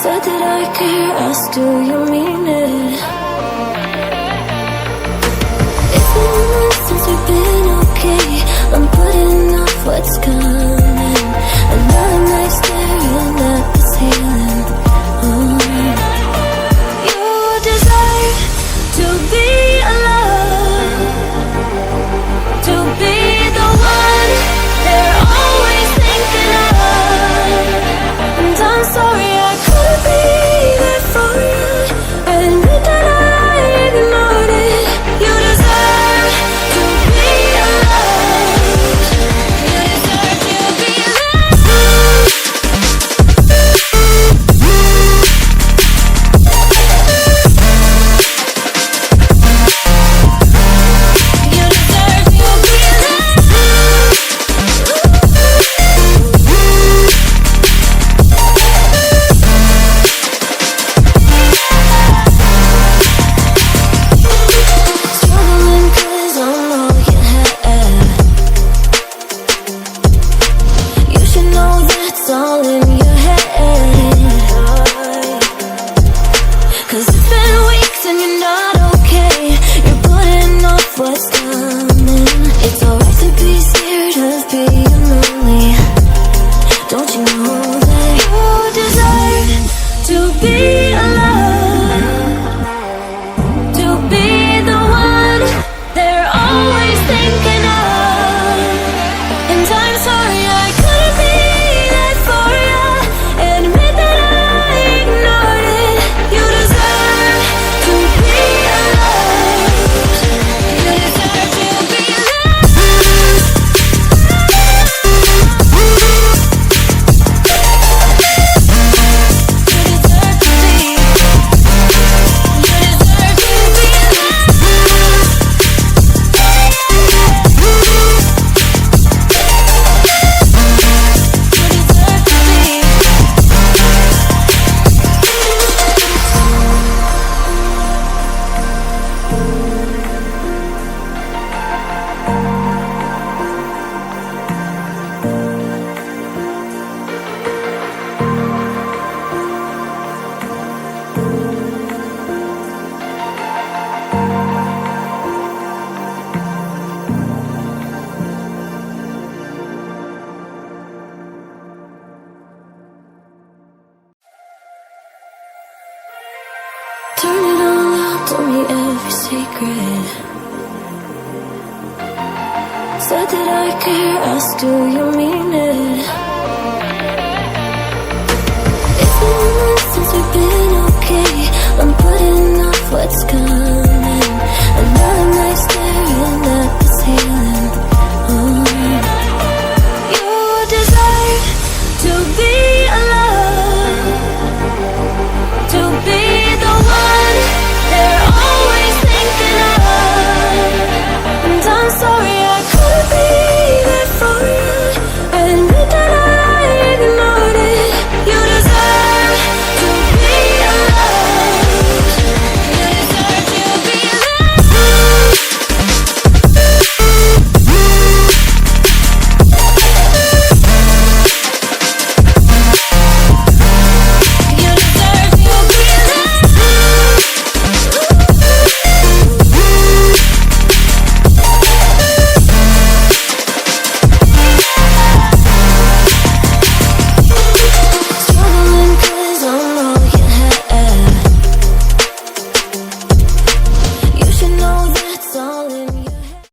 Said that I care, asked do you mean it? It's been months since we've been okay. I'm putting off what's coming. Another night staring at the ceiling. You deserve to be alone, to be the one they're always thinking of. And I'm sorry I couldn't be there for you. Admit that I ignored it. You deserve to be alone. You deserve to be loved. You deserve to be struggling 'cause I'm all you had. You should know that's all in your head. 'Cause it's been weeks and you're not okay. You're putting off what's coming. It's alright to be scared of being lonely. Don't you know that you deserve to be alone, to be the one they're always thinking of. And I'm sorry I couldn't be there for you. Admit that I ignored it. You deserve to be alone. You deserve to be loved. You deserve to be. You deserve to be loved. You deserve to be. Turn it all out, told me every secret. Said that I care, asked do you mean it? It's been months since we've been okay. I'm putting off what's coming.